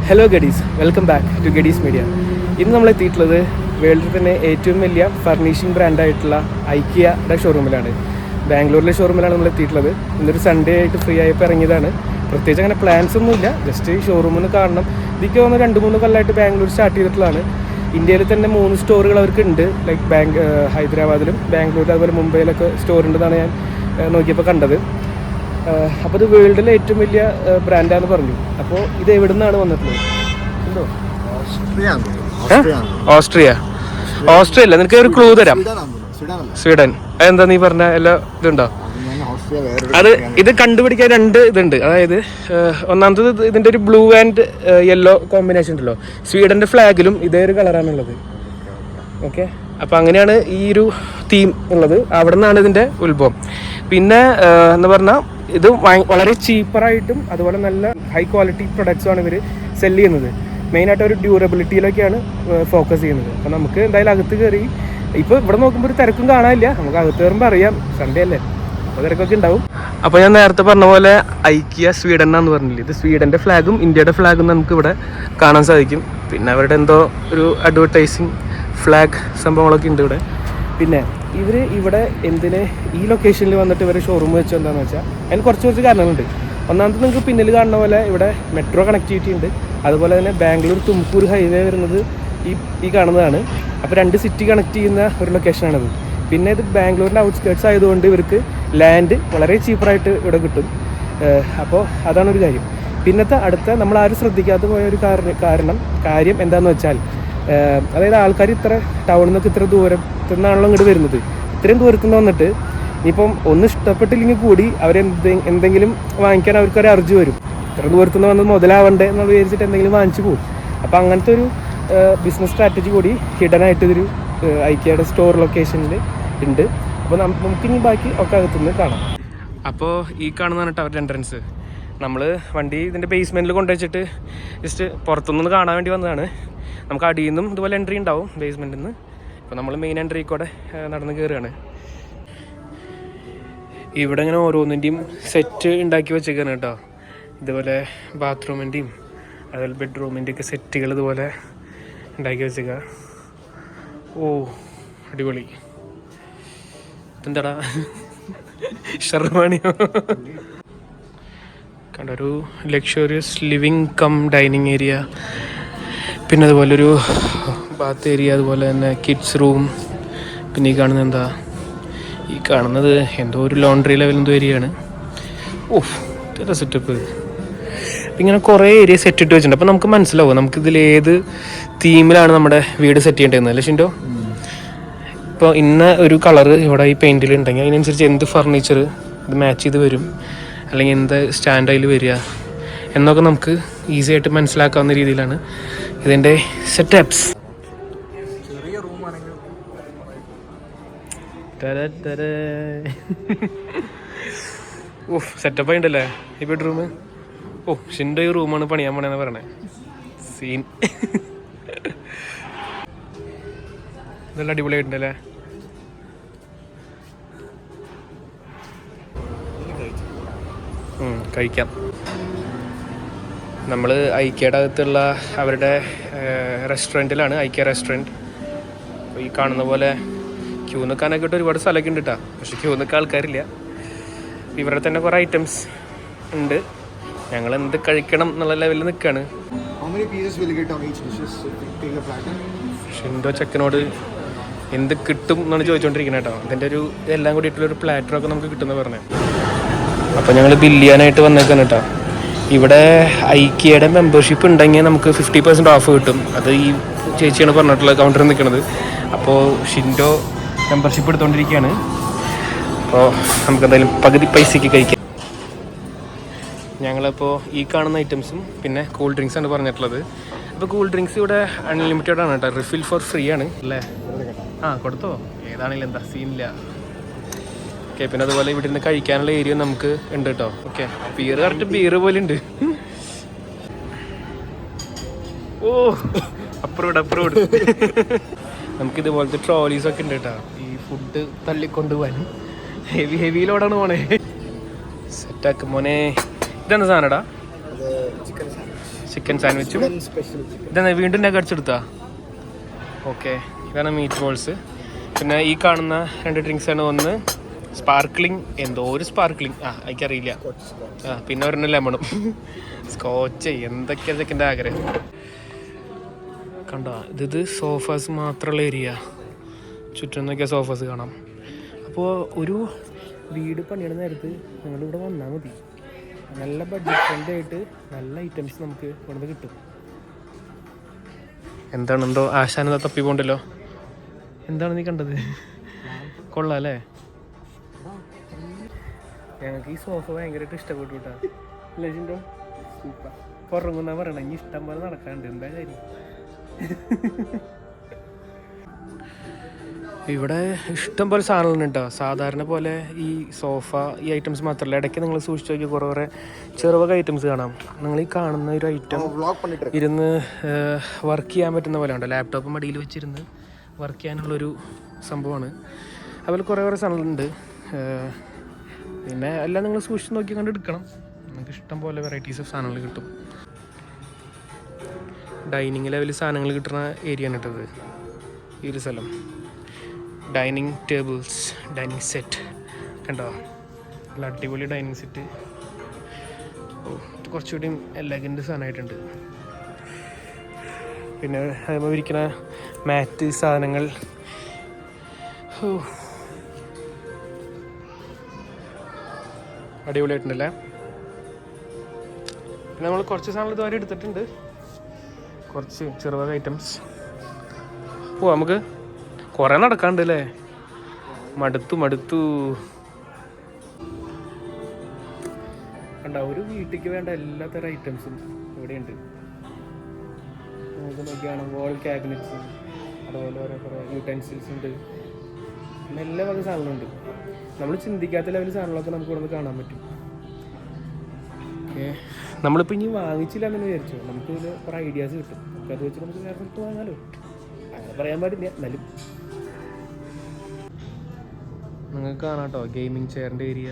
Hello ഗഡീസ്, welcome back to ഗഡീസ് media. ഇന്ന് നമ്മൾ എത്തിയിട്ടുള്ളത് വേൾഡിൽ തന്നെ ഏറ്റവും വലിയ ഫർണിഷിംഗ് ബ്രാൻഡായിട്ടുള്ള ഐക്കിയയുടെ ഷോറൂമിലാണ്. ബാംഗ്ലൂരിലെ ഷോറൂമിലാണ് നമ്മൾ എത്തിയിട്ടുള്ളത്. ഇന്നൊരു സൺഡേ ആയിട്ട് ഫ്രീ ആയപ്പോൾ ഇറങ്ങിയതാണ്. പ്രത്യേകിച്ച് അങ്ങനെ പ്ലാൻസ് ഒന്നുമില്ല, ജസ്റ്റ് ഷോറൂമിൽ നിന്ന് കാണണം. ഇതിക്ക് തോന്നുന്നു 2-3 കൊല്ലമായിട്ട് ബാംഗ്ലൂർ സ്റ്റാർട്ട് ചെയ്തിട്ടുള്ളതാണ്. ഇന്ത്യയിൽ തന്നെ 3 സ്റ്റോറുകൾ അവർക്ക് ഉണ്ട്. ലൈക്ക് ഹൈദരാബാദിലും ബാംഗ്ലൂരിലും അതുപോലെ മുംബൈയിലൊക്കെ സ്റ്റോർ ഉണ്ടെന്നാണ് ഞാൻ നോക്കിയപ്പോൾ കണ്ടത്. അപ്പോൾ ഇത് വേൾഡിലെ ഏറ്റവും വലിയ ബ്രാൻഡാന്ന് പറഞ്ഞു. അപ്പോൾ ഇത് എവിടെ നിന്നാണ് വന്നിട്ടുള്ളത്? എന്തോ ഓസ്ട്രിയ അല്ല, നിനക്ക് ഒരു ക്ലൂ തരാം. സ്വീഡൻ. അതെന്താ നീ പറഞ്ഞ എല്ലാ ഇതുണ്ടോ? ഇത് കണ്ടുപിടിക്കാൻ 2 ഇതുണ്ട്. അതായത് ഒന്നാമത്തത് ഇതിൻ്റെ ഒരു ബ്ലൂ ആൻഡ് യെല്ലോ കോമ്പിനേഷൻ ഉണ്ടല്ലോ. സ്വീഡൻ്റെ ഫ്ലാഗിലും ഇതേ ഒരു കളറാണുള്ളത്. ഓക്കെ, അപ്പോൾ അങ്ങനെയാണ് ഈ ഒരു തീം ഉള്ളത്. അവിടെ നിന്നാണ് ഇതിൻ്റെ ഉത്ഭവം. പിന്നെ എന്ന് പറഞ്ഞാൽ ഇത് വളരെ ചീപ്പറായിട്ടും അതുപോലെ നല്ല ഹൈ ക്വാളിറ്റി പ്രൊഡക്ട്സുമാണ് ഇവർ സെല് ചെയ്യുന്നത്. മെയിനായിട്ട് ഒരു ഡ്യൂറബിലിറ്റിയിലൊക്കെയാണ് ഫോക്കസ് ചെയ്യുന്നത്. അപ്പോൾ നമുക്ക് എന്തായാലും അകത്ത് കയറി ഇപ്പോൾ ഇവിടെ നോക്കുമ്പോൾ ഒരു തിരക്കും കാണാനില്ല. നമുക്ക് അകത്ത് കയറുമ്പോൾ അറിയാം, സൺഡേ അല്ലേ, അപ്പോൾ തിരക്കൊക്കെ ഉണ്ടാവും. അപ്പോൾ ഞാൻ നേരത്തെ പറഞ്ഞ പോലെ ഐക്കിയ സ്വീഡൻ എന്നാന്ന് പറഞ്ഞില്ലേ, ഇത് സ്വീഡൻ്റെ ഫ്ലാഗും ഇന്ത്യയുടെ ഫ്ലാഗും നമുക്ക് ഇവിടെ കാണാൻ സാധിക്കും. പിന്നെ അവരുടെ എന്തോ ഒരു അഡ്വർടൈസിങ് ഫ്ലാഗ് സംഭവങ്ങളൊക്കെ ഉണ്ട് ഇവിടെ. പിന്നെ ഇവർ ഇവിടെ എന്തിന് ഈ ലൊക്കേഷനിൽ വന്നിട്ട് ഇവർ ഷോറൂം വെച്ചത് എന്താണെന്ന് വെച്ചാൽ അതിന് കുറച്ച് കാരണങ്ങളുണ്ട്. ഒന്നാമത് നിങ്ങൾക്ക് പിന്നിൽ കാണുന്ന പോലെ ഇവിടെ മെട്രോ കണക്ടിവിറ്റി ഉണ്ട്. അതുപോലെ തന്നെ ബാംഗ്ലൂർ തുംകൂർ ഹൈവേ വരുന്നത് ഈ കാണുന്നതാണ്. അപ്പോൾ 2 സിറ്റി കണക്ട് ചെയ്യുന്ന ഒരു ലൊക്കേഷനാണിത്. പിന്നെ ഇത് ബാംഗ്ലൂരിൻ്റെ ഔട്ട്സ്കേർട്സ് ആയതുകൊണ്ട് ഇവർക്ക് ലാൻഡ് വളരെ ചീപ്പറായിട്ട് ഇവിടെ കിട്ടും. അപ്പോൾ അതാണൊരു കാര്യം. പിന്നത്തെ അടുത്ത നമ്മൾ ആരും ശ്രദ്ധിക്കാതെ പോയ ഒരു കാര്യം എന്താണെന്ന് വെച്ചാൽ, അതായത് ആൾക്കാർ ഇത്ര ടൗണിൽ നിന്നൊക്കെ ഇത്ര ദൂരത്തു നിന്നാണല്ലോ ഇങ്ങോട്ട് വരുന്നത്. ഇത്രയും ദൂരത്തു നിന്ന് വന്നിട്ട് ഇനിയിപ്പം ഒന്നും ഇഷ്ടപ്പെട്ടില്ലെങ്കിൽ കൂടി എന്തെങ്കിലും വാങ്ങിക്കാൻ അവർക്കൊരു അർജി വരും. ഇത്ര ദൂരത്തു നിന്ന് വന്നത് മുതലാവണ്ടേ എന്നുള്ള വിചാരിച്ചിട്ട് എന്തെങ്കിലും വാങ്ങിച്ചു പോകും. അപ്പോൾ അങ്ങനത്തെ ഒരു ബിസിനസ് സ്ട്രാറ്റജി കൂടി ഹിഡനായിട്ട് ഇതൊരു ഐക്കിയയുടെ സ്റ്റോർ ലൊക്കേഷനിൽ ഉണ്ട്. അപ്പോൾ നമുക്കിനി ബാക്കി ഒക്കെ അകത്തുനിന്ന് കാണാം. അപ്പോൾ ഈ കാണുന്നതാണ് കേട്ടോ അവരുടെ എൻട്രൻസ്. നമ്മൾ വണ്ടി ഇതിൻ്റെ ബേസ്മെൻറ്റിൽ കൊണ്ടുവച്ചിട്ട് ജസ്റ്റ് പുറത്തുനിന്ന് കാണാൻ വേണ്ടി വന്നതാണ്. നമുക്ക് അടിയിൽ നിന്നും ഇതുപോലെ എൻട്രി ഉണ്ടാവും ബേസ്മെൻറ്റിൽ നിന്ന്. ഇപ്പോൾ നമ്മൾ മെയിൻ എൻട്രി കൂടെ നടന്ന് കയറുകയാണ്. ഇവിടെ ഇങ്ങനെ ഓരോന്നിൻ്റെയും സെറ്റ് ഉണ്ടാക്കി വെച്ചേക്കാണ് കേട്ടോ. ഇതുപോലെ ബാത്റൂമിൻ്റെയും അതുപോലെ ബെഡ്റൂമിൻ്റെയൊക്കെ സെറ്റുകൾ ഇതുപോലെ ഉണ്ടാക്കി വെച്ചേക്കുക. ഓ അടിപൊളി. എന്താടാ ഷർവാണിയോ? കണ്ടൊരു luxurious living come dining area, പിന്നെ അതുപോലൊരു ബാത്ത് ഏരിയ, അതുപോലെ തന്നെ കിഡ്സ് റൂം. പിന്നെ ഈ കാണുന്നത് എന്തോ ഒരു ലോണ്ട്രി ലെവൽ എന്തോ ഏരിയയാണ്. ഓഹ് ഇതെന്താ സെറ്റപ്പ്. ഇങ്ങനെ കുറേ ഏരിയ സെറ്റ് ഇട്ട് വെച്ചിട്ടുണ്ട്. അപ്പോൾ നമുക്ക് മനസ്സിലാവും നമുക്കിതിൽ ഏത് തീമിലാണ് നമ്മുടെ വീട് സെറ്റ് ചെയ്യേണ്ടതെന്ന്. അല്ലേ ഷിൻഡോ? ഇപ്പോൾ ഇന്ന ഒരു കളറ് ഇവിടെ ഈ പെയിൻറ്റിൽ ഉണ്ടെങ്കിൽ അതിനനുസരിച്ച് എന്ത് ഫർണിച്ചർ ഇത് മാച്ച് ചെയ്ത് വരും, അല്ലെങ്കിൽ എന്ത് സ്റ്റാൻഡായിൽ വരിക എന്നൊക്കെ നമുക്ക് ഈസി ആയിട്ട് മനസ്സിലാക്കാവുന്ന രീതിയിലാണ് ഇതിൻ്റെ സെറ്റപ്സ്. ഓഹ് സെറ്റപ്പ് ആയിട്ടല്ലേ ഈ ബെഡ്റൂം. ഓ ഷിൻഡോ ഈ റൂമാണ് പണിയാൻ പോണെന്ന് പറയണേ. സീൻ നല്ല അടിപൊളിയായിട്ടുണ്ടല്ലേ. കഴിക്കാം. നമ്മൾ ഐക്കിയയുടെ അകത്തുള്ള അവരുടെ റെസ്റ്റോറൻറ്റിലാണ്, ഐക്കിയ റെസ്റ്റോറൻറ്റ്. അപ്പോൾ ഈ കാണുന്ന പോലെ ക്യൂ നിൽക്കാനൊക്കെ ഇട്ട് ഒരുപാട് സ്ഥലമൊക്കെ ഉണ്ട് കേട്ടോ. പക്ഷെ ക്യൂ നിൽക്കാൻ ആൾക്കാരില്ല. ഇവരുടെ തന്നെ കുറേ ഐറ്റംസ് ഉണ്ട്. ഞങ്ങൾ എന്ത് കഴിക്കണം എന്നുള്ള ലെവലിൽ നിൽക്കുകയാണ്. ഷിൻഡോ ചെക്കനോട് എന്ത് കിട്ടും എന്നാണ് ചോദിച്ചുകൊണ്ടിരിക്കുന്നത് കേട്ടോ. അതിൻ്റെ ഒരു എല്ലാം കൂടി ഇട്ടുള്ളൊരു പ്ലാറ്ററൊക്കെ നമുക്ക് കിട്ടുമെന്ന് പറഞ്ഞത്. അപ്പോൾ ഞങ്ങൾ ബില്ല് ചെയ്യാനായിട്ട് വന്നേക്കാണ് കേട്ടോ. ഇവിടെ ഐക്കിയയുടെ മെമ്പർഷിപ്പ് ഉണ്ടെങ്കിൽ നമുക്ക് 50% ഓഫ് കിട്ടും. അത് ഈ ചേച്ചിയാണ് പറഞ്ഞിട്ടുള്ളത്, കൗണ്ടറിൽ നിൽക്കുന്നത്. അപ്പോൾ ഷിൻഡോ മെമ്പർഷിപ്പ് എടുത്തുകൊണ്ടിരിക്കുകയാണ്. അപ്പോൾ നമുക്ക് എന്തായാലും പകുതി പൈസയ്ക്ക് കഴിക്കാം. ഞങ്ങളിപ്പോൾ ഈ കാണുന്ന ഐറ്റംസും പിന്നെ കൂൾ ഡ്രിങ്ക്സാണ് പറഞ്ഞിട്ടുള്ളത്. അപ്പോൾ കൂൾ ഡ്രിങ്ക്സ് ഇവിടെ അൺലിമിറ്റഡ് ആണ് കേട്ടോ. റിഫിൽ ഫോർ ഫ്രീ ആണ് അല്ലേ? കൊടുത്തോ, ഏതാണെങ്കിലും എന്താ സീനില്ല. ഓക്കെ, പിന്നെ അതുപോലെ ഇവിടെ നിന്ന് കഴിക്കാനുള്ള ഏരിയ നമുക്ക് ഉണ്ട് കേട്ടോ. ഓക്കെ, ബീർ കറക്റ്റ് ബീർ പോലെ ഉണ്ട്. ഓ അപ്രൂവ്ഡ്. നമുക്കിതുപോലത്തെ ട്രോളീസൊക്കെ ഉണ്ട് കേട്ടോ, ഈ ഫുഡ് തള്ളിക്കൊണ്ട് പോകാനും. ഹെവി ലോഡാണ് പോണേ. സെറ്റാക്കും മോനെ. ഇതെന്താ സാധനടാ? ചിക്കൻ സാൻഡ്വിച്ചും. ഇതെന്താ വീണ്ടും നഗറ്റ്സ് എടുത്താ? ഓക്കെ, ഇതാണ് മീറ്റ് ബോൾസ്. പിന്നെ ഈ കാണുന്ന 2 ഡ്രിങ്ക്സാണ്. ഒന്ന് സ്പാർക്ലിംഗ്, എന്തോ ഒരു സ്പാർക്ലിംഗ്, എനിക്കറിയില്ല. പിന്നെ ഒരെണ്ണം ലെമണും. സ്കോച്ച് എന്തൊക്കെയാ ചെക്കൻ്റെ ആഗ്രഹം. കണ്ടോ, ഇത് സോഫാസ് മാത്രമുള്ള ഏരിയ. ചുറ്റും നോക്കിയാൽ സോഫാസ് കാണാം. അപ്പോൾ ഒരു വീട് പണിയുടെ നേരത്ത് നിങ്ങളിവിടെ വന്നാൽ മതി. നല്ല ബഡ്ജറ്റ് ഫ്രണ്ട്ലി ആയിട്ട് നല്ല ഐറ്റംസ് നമുക്ക് ഇവിടുന്ന് കിട്ടും. എന്താണ്, എന്തോ ആശാനെന്താ തപ്പി പോണ്ടല്ലോ. എന്താണ് നീ കണ്ടത്? കൊള്ളാം അല്ലേ? ഞങ്ങൾക്ക് ഈ സോഫ ഭയങ്കരമായിട്ട് ഇഷ്ടപ്പെട്ടു കേട്ടോ. ലജിൻ്റെ സൂപ്പർ. പുറങ്ങുന്ന പറയണ, ഇനി ഇഷ്ടം പോലെ നടക്കാണ്ട്. എന്താ കാര്യം? ഇവിടെ ഇഷ്ടം പോലെ സാധനങ്ങളുണ്ട് കേട്ടോ. സാധാരണ പോലെ ഈ സോഫ, ഈ ഐറ്റംസ് മാത്രമല്ല, ഇടയ്ക്ക് നിങ്ങൾ സൂക്ഷിച്ച് നോക്കി കുറേ ചെറുവക ഐറ്റംസ് കാണാം. നിങ്ങൾ ഈ കാണുന്ന ഒരു ഐറ്റം ഇരുന്ന് വർക്ക് ചെയ്യാൻ പറ്റുന്ന പോലെ ഉണ്ടോ, ലാപ്ടോപ്പ് മടിയിൽ വെച്ചിരുന്ന് വർക്ക് ചെയ്യാനുള്ളൊരു സംഭവമാണ്. അതുപോലെ കുറേ സാധനങ്ങളുണ്ട്. പിന്നെ എല്ലാം നിങ്ങൾ സൂക്ഷിച്ച് നോക്കി കണ്ട് എടുക്കണം. നിങ്ങൾക്ക് ഇഷ്ടം പോലെ വെറൈറ്റീസ് ഓഫ് സാധനങ്ങൾ കിട്ടും. ഡൈനിങ് ലെവലിൽ സാധനങ്ങൾ കിട്ടുന്ന ഏരിയ ആണ് കേട്ടത് ഈ ഒരു സ്ഥലം. ഡൈനിങ് ടേബിൾസ്, ഡൈനിങ് സെറ്റ് കണ്ടോ, നല്ല അടിപൊളി ഡൈനിങ് സെറ്റ്. ഇത് കുറച്ചുകൂടി എലഗൻ്റ് സാധനമായിട്ടുണ്ട്. പിന്നെ അതുപോലെ ഇരിക്കുന്ന മാറ്റ് സാധനങ്ങൾ അടിപൊളിയായിട്ടുണ്ടല്ലേ. പിന്നെ നമ്മൾ കുറച്ച് സാധനങ്ങൾ ഇതുവരെ എടുത്തിട്ടുണ്ട്, കുറച്ച് ചെറുവക ഐറ്റംസ്. നമുക്ക് കുറേ നടക്കാണ്ട് അല്ലേ? മടുത്തു. കണ്ട, ഒരു വീട്ടിലേക്ക് വേണ്ട എല്ലാത്തരം ഐറ്റംസും ഇവിടെയുണ്ട്. നമുക്ക് നോക്കിയാണ് വാൾ ക്യാബിനറ്റ്സ്, അതുപോലെ ഓരോ കുറേ യൂട്ടൻസിൽസ് ഉണ്ട്. പിന്നെ എല്ലാ വക സാധനങ്ങളുണ്ട്. നമ്മൾ ചിന്തിക്കാത്ത ലെവലിൽ സാധനങ്ങളൊക്കെ നമുക്ക് ഇവിടെ നിന്ന് കാണാൻ പറ്റും. ഓക്കെ, നമ്മളിപ്പോൾ ഇനി വാങ്ങിച്ചില്ല എന്ന് വിചാരിച്ചു, നമുക്ക് ഇതിൽ കുറേ ഐഡിയാസ് കിട്ടും. നമുക്ക് അത് വെച്ച് നമുക്ക് വേറെ സ്ഥലത്ത് വാങ്ങാലോ. അങ്ങനെ പറയാൻ പാടില്ല, എന്നാലും നിങ്ങൾക്ക് കാണാം കേട്ടോ. ഗെയിമിങ് ചെയറിൻ്റെ ഏരിയ,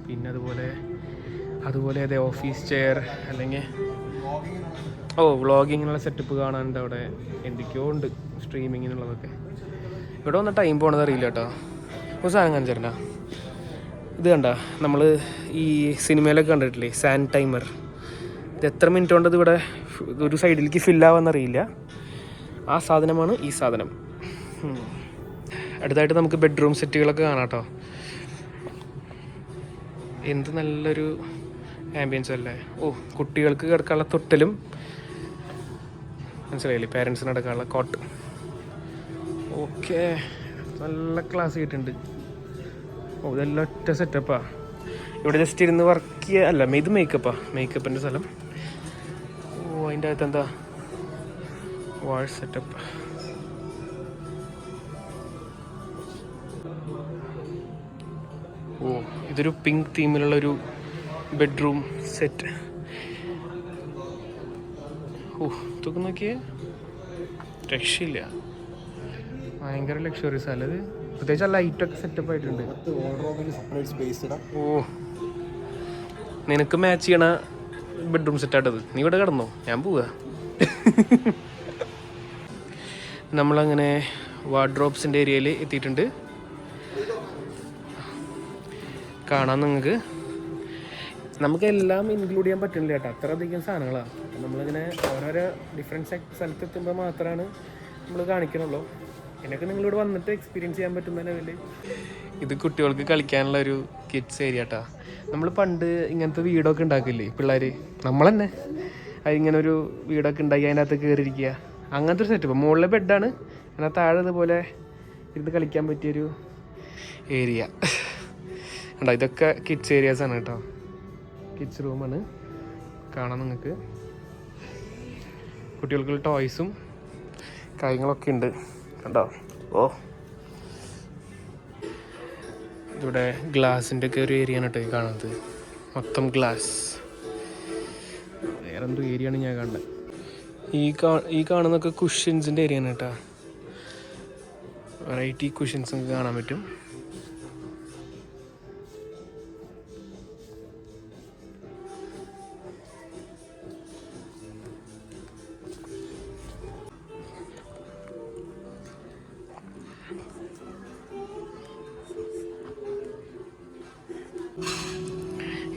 പിന്നെ അതുപോലെ അതെ ഓഫീസ് ചെയർ, അല്ലെങ്കിൽ വ്ളോഗിങ്ങിനുള്ള സെറ്റപ്പ് കാണാനുണ്ട് അവിടെ. എന്തൊക്കെയോ ഉണ്ട് സ്ട്രീമിങ്ങിനുള്ളതൊക്കെ. ഇവിടെ വന്ന ടൈം പോകണത് അറിയില്ല കേട്ടോ. ഒരു സാധനം കാണിച്ചിരണ്ട, ഇത് കണ്ട, നമ്മൾ ഈ സിനിമയിലൊക്കെ കണ്ടിട്ടില്ലേ സാൻഡ് ടൈമർ. ഇത് എത്ര മിനിറ്റ് കൊണ്ടത് ഇവിടെ ഒരു സൈഡിലേക്ക് ഫില്ലാവാന്നറിയില്ല. ആ സാധനമാണ് ഈ സാധനം. അടുത്തായിട്ട് നമുക്ക് ബെഡ്റൂം സെറ്റുകളൊക്കെ കാണാം കേട്ടോ. എന്ത് നല്ലൊരു ആംബിയൻസ് അല്ലേ. കുട്ടികൾക്ക് കിടക്കാനുള്ള തൊട്ടിലും, മനസ്സിലായില്ലേ, പാരൻസിന് കിടക്കാനുള്ള കോട്ട്. ഓക്കെ, നല്ല ക്ലാസ് കിട്ടുന്നുണ്ട്. ഇതെല്ലാം ഒറ്റ സെറ്റപ്പാ. ഇവിടെ ജസ്റ്റ് ഇരുന്ന് വർക്ക് ചെയ്യുക അല്ല, ഇത് മേക്കപ്പിൻ്റെ സ്ഥലം. അതിൻ്റെ അകത്ത് എന്താ വാഷ് സെറ്റപ്പ്. ഇതൊരു പിങ്ക് തീമിലുള്ളൊരു ബെഡ്റൂം സെറ്റ്. ഇതൊക്കെ നോക്കിയേ, രക്ഷയില്ല. ഭയങ്കര ലക്ഷറീസ് അല്ല ഇത്. പ്രത്യേകിച്ച് ആ ലൈറ്റൊക്കെ സെറ്റപ്പ് ആയിട്ടുണ്ട്. നിനക്ക് മാച്ച് ചെയ്യണ ബെഡ്റൂം സെറ്റായിട്ടത്. നീ ഇവിടെ കിടന്നോ, ഞാൻ പോവാ. നമ്മളങ്ങനെ വാർഡ്രോബ്സിൻ്റെ ഏരിയയിൽ എത്തിയിട്ടുണ്ട്. കാണാൻ നമുക്ക് എല്ലാം ഇൻക്ലൂഡ് ചെയ്യാൻ പറ്റുന്നില്ല കേട്ടോ, അത്രയധികം സാധനങ്ങളാണ്. നമ്മളിങ്ങനെ ഓരോരോ ഡിഫറെൻറ്റ് സ്ഥലത്ത് എത്തുമ്പോൾ മാത്രമാണ് നമ്മൾ കാണിക്കണുള്ളൂ. എന്നൊക്കെ നിങ്ങളിവിടെ വന്നിട്ട് എക്സ്പീരിയൻസ് ചെയ്യാൻ പറ്റുന്ന ലെവലിൽ. ഇത് കുട്ടികൾക്ക് കളിക്കാനുള്ള ഒരു കിഡ്സ് ഏരിയ കേട്ടോ. നമ്മൾ പണ്ട് ഇങ്ങനത്തെ വീടൊക്കെ ഉണ്ടാക്കില്ലേ പിള്ളേർ, നമ്മൾ തന്നെ അതിങ്ങനെ ഒരു വീടൊക്കെ ഉണ്ടാക്കി അതിൻ്റെ അകത്ത് കയറിയിരിക്കുക, അങ്ങനത്തെ ഒരു സെറ്റപ്പ്. മുകളിലെ ബെഡാണ്, എന്നാൽ താഴെ ഇതുപോലെ ഇരുന്ന് കളിക്കാൻ പറ്റിയൊരു ഏരിയ ഉണ്ടോ. ഇതൊക്കെ കിഡ്സ് ഏരിയാസാണ് കേട്ടോ, കിഡ്സ് റൂമാണ്. കാണാം നിങ്ങൾക്ക് കുട്ടികൾക്കുള്ള ടോയ്സും കാര്യങ്ങളൊക്കെ ഉണ്ട് കണ്ടോ. ഇവിടെ ഗ്ലാസിൻ്റെ ഒക്കെ ഒരു ഏരിയ ആണ് കേട്ടോ ഈ കാണുന്നത്, മൊത്തം ഗ്ലാസ്. വേറെ എന്തോ ഏരിയ ആണ് ഞാൻ കാണുന്നത്. ഈ കാണുന്നൊക്കെ കുഷ്യൻസിൻ്റെ ഏരിയ ആണ് കേട്ടോ. വെറൈറ്റി കുഷ്യൻസ് നമുക്ക് കാണാൻ പറ്റും.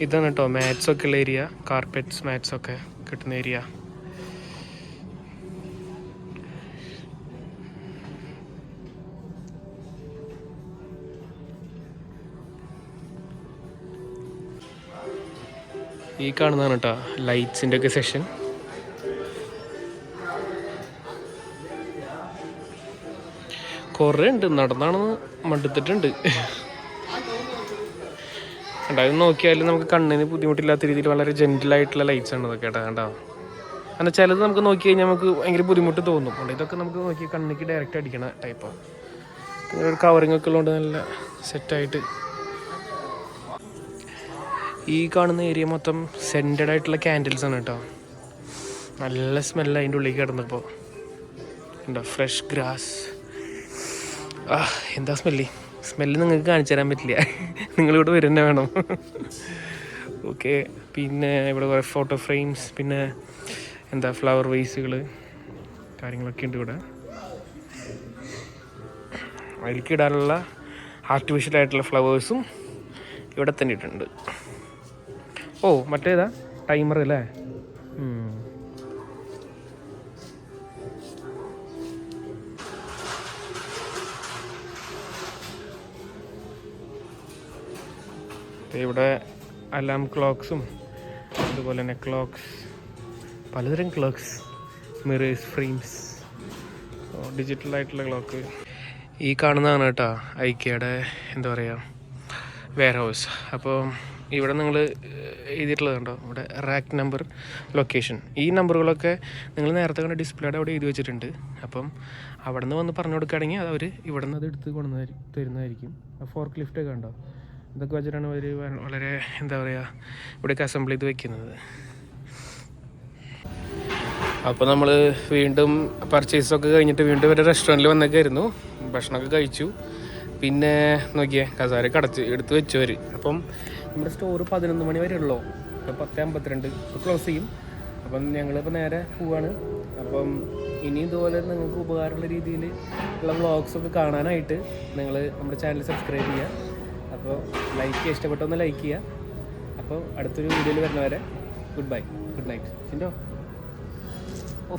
ഇതാണ് കേട്ടോ മാറ്റ്സ് ഒക്കെ ഉള്ള ഏരിയ, കാർപ്പറ്റ്സ് മാറ്റ്സ് ഒക്കെ കിട്ടുന്ന ഏരിയ. ഈ കാണുന്നതാണ് കേട്ടോ ലൈറ്റ്സിൻ്റെ ഒക്കെ സെക്ഷൻ. കുറേ ഉണ്ട്, നടന്നാണ് മടുത്തിട്ടുണ്ട്. ഉണ്ടായത് നോക്കിയാലും നമുക്ക് കണ്ണിന് ബുദ്ധിമുട്ടില്ലാത്ത രീതിയിൽ വളരെ ജെൻറ്റിലായിട്ടുള്ള ലൈറ്റ്സ് ആണ് ഇതൊക്കെ കേട്ടോ. കണ്ടോ, എന്നാൽ ചിലത് നമുക്ക് നോക്കി കഴിഞ്ഞാൽ നമുക്ക് ഭയങ്കര ബുദ്ധിമുട്ട് തോന്നും. അതുകൊണ്ട് ഇതൊക്കെ നമുക്ക് നോക്കി കണ്ണിക്ക് ഡയറക്റ്റ് അടിക്കണ ടൈപ്പാണ്. പിന്നെ ഒരു കവറിങ് ഒക്കെ ഉള്ളതുകൊണ്ട് നല്ല സെറ്റായിട്ട്. ഈ കാണുന്ന ഏരിയ മൊത്തം സെൻറ്റഡ് ആയിട്ടുള്ള ക്യാൻഡിൽസ് ആണ് കേട്ടോ. നല്ല സ്മെല്ല് അതിൻ്റെ ഉള്ളിൽ കിടന്നപ്പോൾ. ഉണ്ടോ ഫ്രഷ് ഗ്രാസ്. എന്താ സ്മെല്ല് നിങ്ങൾക്ക് കാണിച്ചു തരാൻ പറ്റില്ല, നിങ്ങളിവിടെ വരുന്ന വേണം. ഓക്കെ, പിന്നെ ഇവിടെ കുറേ ഫോട്ടോ ഫ്രെയിംസ്, പിന്നെ എന്താ ഫ്ലവർ വേസുകൾ കാര്യങ്ങളൊക്കെ ഉണ്ട് ഇവിടെ. അതിലേക്ക് ഇടാനുള്ള ആർട്ടിഫിഷ്യൽ ആയിട്ടുള്ള ഫ്ലവേഴ്സും ഇവിടെ തന്നെ ഇട്ടുണ്ട്. ഓ മറ്റേതാ ടൈമർ അല്ലേ? ഇവിടെ അലാം ക്ലോക്സും അതുപോലെ തന്നെ ക്ലോക്സ്, പലതരം ക്ലോക്സ്, മിറേഴ്സ്, ഫ്രെയിംസ്, ഡിജിറ്റലായിട്ടുള്ള ക്ലോക്ക്. ഈ കാണുന്നതാണ് കേട്ടോ ഐക്യയുടെ എന്താ പറയുക വെയർ ഹൗസ്. അപ്പോൾ ഇവിടെ നിങ്ങൾ എഴുതിയിട്ടുള്ളത് കണ്ടോ, ഇവിടെ റാക്ക് നമ്പർ, ലൊക്കേഷൻ. ഈ നമ്പറുകളൊക്കെ നിങ്ങൾ നേരത്തെ കണ്ട ഡിസ്പ്ലേയുടെ അവിടെ എഴുതി വെച്ചിട്ടുണ്ട്. അപ്പം അവിടെ നിന്ന് വന്ന് പറഞ്ഞു കൊടുക്കുകയാണെങ്കിൽ അത് അവർ ഇവിടെ നിന്ന് അത് എടുത്ത് കൊണ്ടുവന്ന് തരുന്നതായിരിക്കും. ഫോർക്ക് ലിഫ്റ്റൊക്കെ ഉണ്ടോ, ഇതൊക്കെ വെച്ചിട്ടാണ് അവർ വളരെ എന്താ പറയുക ഇവിടേക്ക് അസംബിൾ ചെയ്ത് വെക്കുന്നത്. അപ്പോൾ നമ്മൾ വീണ്ടും പർച്ചേസൊക്കെ കഴിഞ്ഞിട്ട് വീണ്ടും ഒരു റെസ്റ്റോറൻറ്റിൽ വന്നേക്കായിരുന്നു. ഭക്ഷണമൊക്കെ കഴിച്ചു. പിന്നെ നോക്കിയേ കസാരയൊക്കെ എടുത്ത് വെച്ചവർ. അപ്പം നമ്മുടെ സ്റ്റോറ് 11 മണി വരെ ഉള്ളൂ. ഇപ്പോൾ 10:52 ക്ലോസ് ചെയ്യും. അപ്പം ഞങ്ങളിപ്പോൾ നേരെ പോവാണ്. അപ്പം ഇനി ഇതുപോലെ നിങ്ങൾക്ക് ഉപകാരമുള്ള രീതിയിൽ ഉള്ള വ്ളോഗ്സൊക്കെ കാണാനായിട്ട് നിങ്ങൾ നമ്മുടെ ചാനൽ സബ്സ്ക്രൈബ് ചെയ്യുക. അപ്പോൾ ലൈക്ക് ചെയ്യുക, ഇഷ്ടപ്പെട്ടൊന്ന് ലൈക്ക് ചെയ്യുക. അപ്പോൾ അടുത്തൊരു വീഡിയോയിൽ വരുന്നവരെ ഗുഡ് ബൈ, ഗുഡ് നൈറ്റ്. ചിന്തോ ഓ